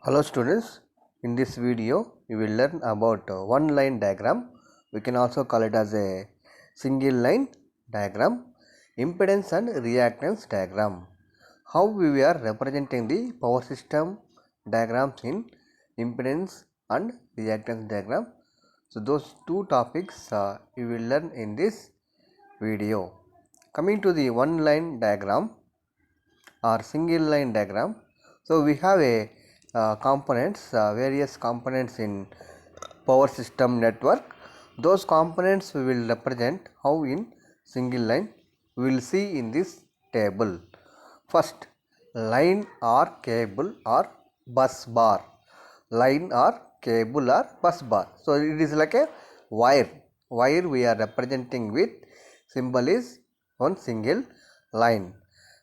Hello students, in this video we will learn about one line diagram. We can also call it as a single line diagram, impedance and reactance diagram. How we are representing the power system diagrams in impedance and reactance diagram. So those two topics we will learn in this video. Coming to the one line diagram or single line diagram. So we have a components, various components in power system network. Those components we will represent how in single line. We will see in this table. First, line or cable or bus bar. Line or cable or bus bar. So it is like a wire. Wire we are representing with symbol is one single line.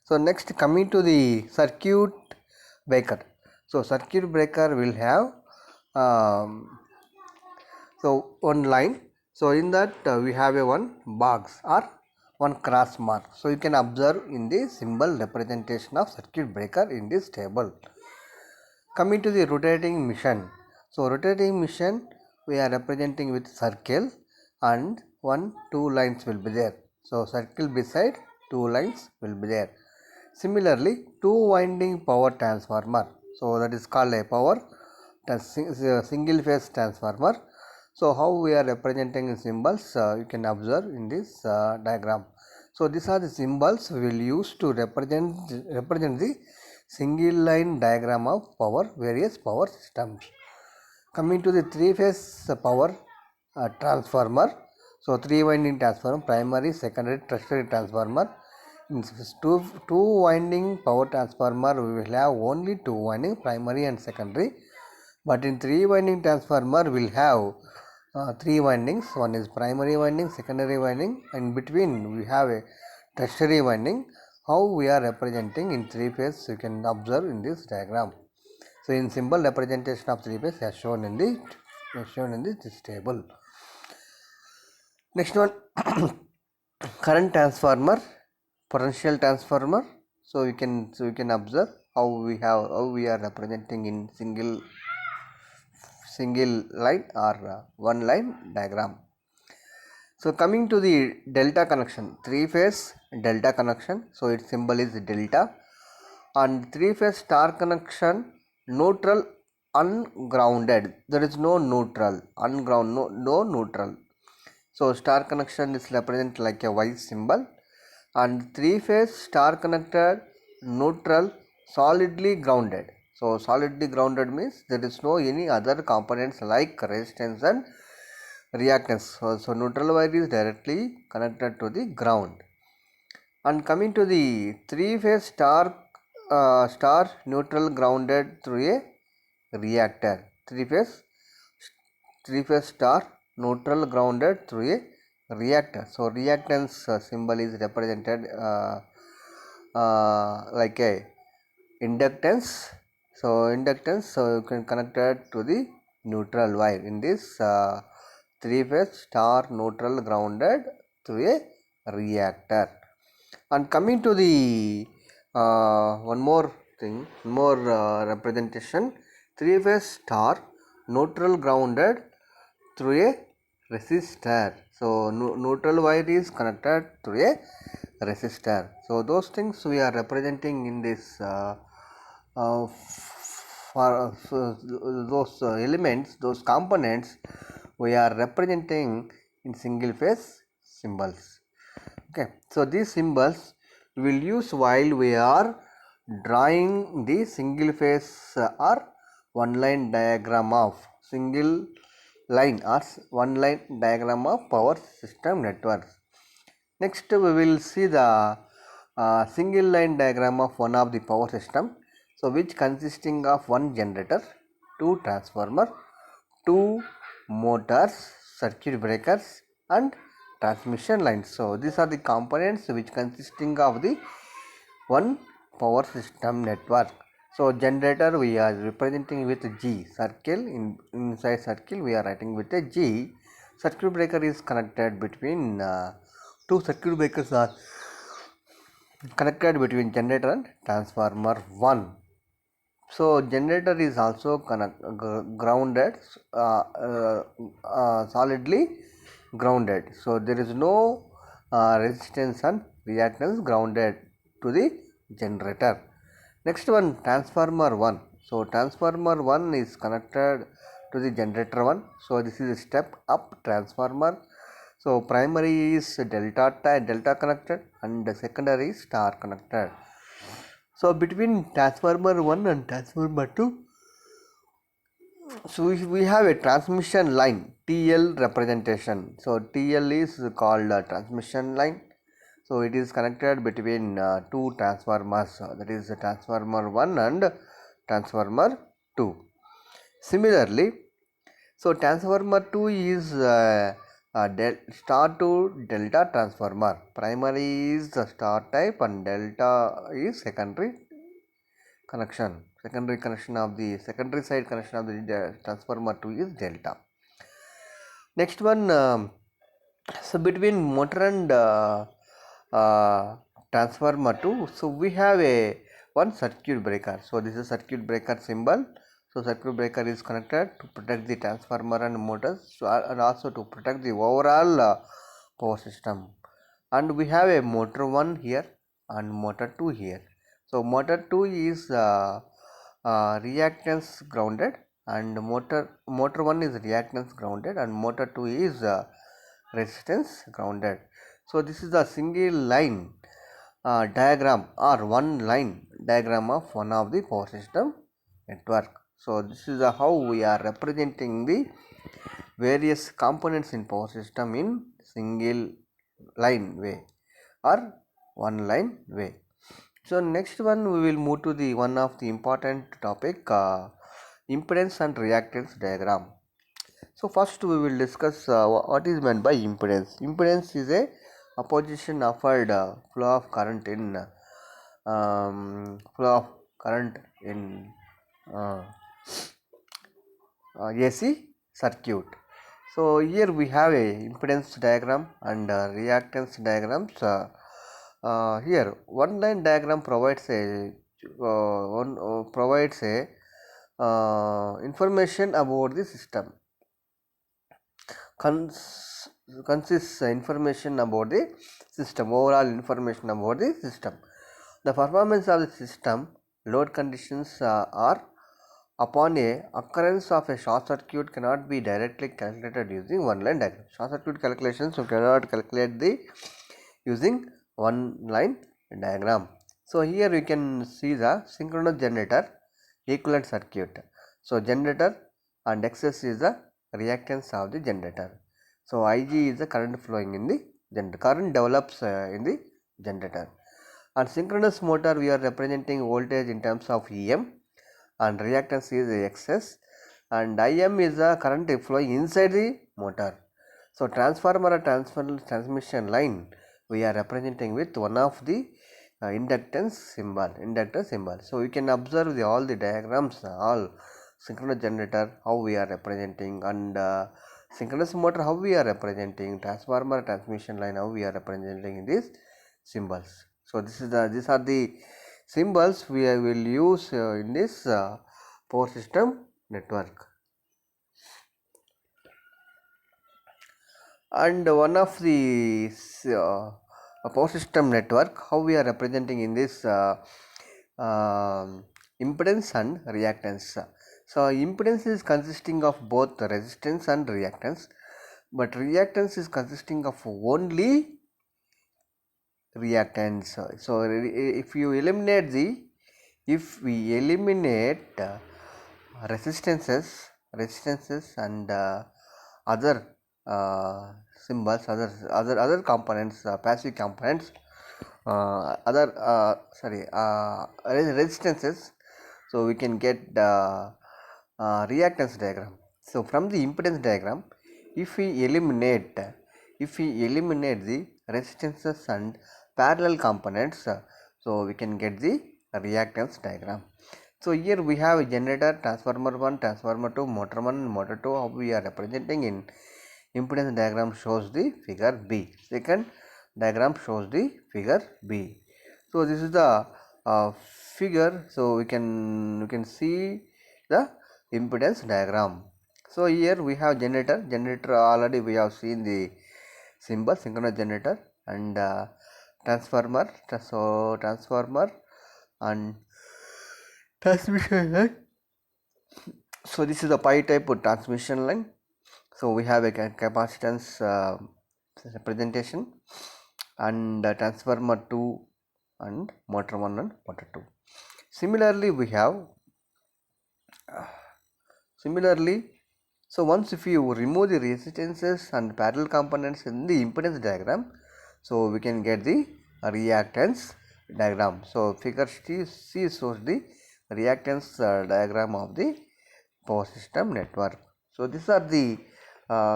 So next, coming to the circuit breaker. So circuit breaker will have one line. So in that we have a one box or one cross mark. So you can observe in the symbol representation of circuit breaker in this table. Coming to the rotating mission. So rotating mission we are representing with circle and two lines will be there. So circle beside two lines will be there. Similarly, two winding power transformer. So that is called a power single phase transformer. So how we are representing the symbols you can observe in this diagram. So these are the symbols we will use to represent the single line diagram of various power systems. Coming to the three phase power transformer. So three winding transformer, primary, secondary, tertiary transformer. In two winding power transformer we will have only two winding, primary and secondary, but in three winding transformer we will have three windings. One is primary winding, secondary winding, and between we have a tertiary winding. How we are representing in three phase you can observe in this diagram. So in symbol representation of three phase as shown in this table. Next one, current transformer, potential transformer. So you can observe how we are representing in single line or one line diagram. So coming to the delta connection, three phase delta connection. So its symbol is delta, and three phase star connection, neutral ungrounded. There is no neutral, unground, no neutral. So star connection is represented like a Y symbol, and three phase star connected neutral solidly grounded. So solidly grounded means there is no any other components like resistance and reactance. So neutral wire is directly connected to the ground. And coming to the three phase star neutral grounded through a reactor. Three phase star neutral grounded through a reactor. So reactance symbol is represented like a inductance. So inductance, so you can connect it to the neutral wire in this three phase star neutral grounded through a reactor. And coming to the one more representation, three phase star neutral grounded through a resistor. So neutral wire is connected through a resistor. So those things we are representing in this those elements, those components we are representing in single phase symbols. Okay, so these symbols we will use while we are drawing the single phase or one line diagram of one line diagram of power system networks. Next we will see the single line diagram of one of the power system, so which consisting of one generator, two transformer, two motors, circuit breakers and transmission lines. So these are the components which consisting of the one power system network. So generator we are representing with G, circle, inside circle we are writing with a G. Circuit breaker is connected between two circuit breakers are connected between generator and transformer 1. So generator is also grounded, solidly grounded. So there is no resistance and reactance grounded to the generator. Next one, transformer 1. So transformer 1 is connected to the generator 1. So this is a step up transformer. So primary is delta connected and the secondary is star connected. So between transformer 1 and transformer 2, so we have a transmission line TL representation. So TL is called a transmission line. So it is connected between two transformers, that is transformer 1 and transformer 2. Similarly, so transformer 2 is star to delta transformer. Primary is the star type and delta is secondary connection of the secondary side connection of the transformer 2 is delta. Next one, so between motor and transformer 2, so we have a one circuit breaker. So this is circuit breaker symbol. So circuit breaker is connected to protect the transformer and motors, so, and also to protect the overall power system. And we have a motor 1 here and motor 2 here. So motor 2 is reactance grounded and motor 1 is reactance grounded and motor 2 is resistance grounded. So this is a single line diagram or one line diagram of one of the power system network. So this is how we are representing the various components in power system in single line way or one line way. So next one we will move to the one of the important topic, impedance and reactance diagram. So first we will discuss what is meant by impedance. Impedance is a opposition offered flow of current in uh, AC circuit. So here we have a impedance diagram and reactance diagrams. Here one line diagram provides a information about the system. Consists information about the system, overall information about the system. The performance of the system, load conditions are upon a occurrence of a short circuit cannot be directly calculated using one line diagram. Short circuit calculations you cannot calculate the using one line diagram. So here you can see the synchronous generator equivalent circuit. So generator and XS is the reactance of the generator. So Ig is the current flowing in the generator. Current develops in the generator. And synchronous motor we are representing voltage in terms of EM and reactance is XS and IM is the current flowing inside the motor. So transformer or transmission line we are representing with one of the inductor symbol. So we can observe all the diagrams, all synchronous generator how we are representing and synchronous motor how we are representing, transformer transmission line how we are representing in these symbols. So these are the symbols we will use in this power system network. And one of the power system network how we are representing in this impedance and reactance. So impedance is consisting of both resistance and reactance, but reactance is consisting of only reactance. So if we eliminate resistances and other symbols, other components, passive components, resistances, so we can get the reactance diagram. So from the impedance diagram, if we eliminate the resistances and parallel components, so we can get the reactance diagram. So here we have a generator, transformer 1, transformer 2, motor 1 and motor 2 how we are representing in impedance diagram shows the figure B. Second diagram shows the figure B. So this is the figure, so we can see the impedance diagram. So here we have generator already we have seen the symbol synchronous generator, and transformer, so transformer and transmission line. So this is a pi type of transmission line. So we have a capacitance representation, and transformer 2 and motor 1 and motor 2. Similarly we have so once if you remove the resistances and parallel components in the impedance diagram, so we can get the reactance diagram. So figure C shows the reactance diagram of the power system network. So these are the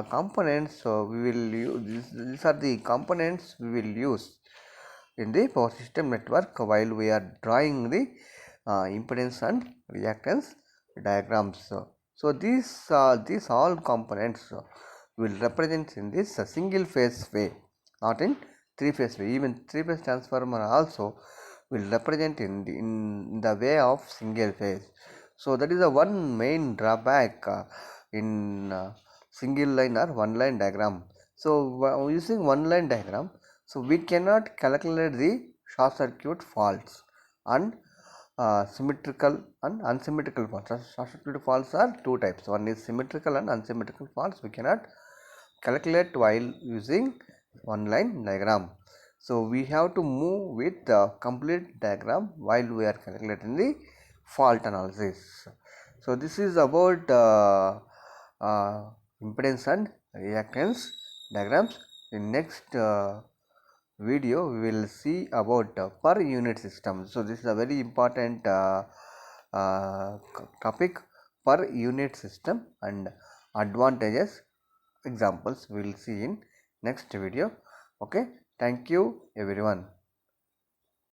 components, so we will use these are the components we will use in the power system network while we are drawing the impedance and reactance diagrams. So these all components will represent in this single phase way, not in three phase way. Even three phase transformer also will represent in the way of single phase. So that is the one main drawback in single line or one line diagram. So using one line diagram, so we cannot calculate the short circuit faults and symmetrical and unsymmetrical faults. Short circuit faults are two types. One is symmetrical and unsymmetrical faults. We cannot calculate while using one line diagram. So we have to move with the complete diagram while we are calculating the fault analysis. So this is about impedance and reactance diagrams. In next video we will see about per unit system. So this is a very important topic, per unit system, and advantages examples we will see in next video. Okay, thank you everyone.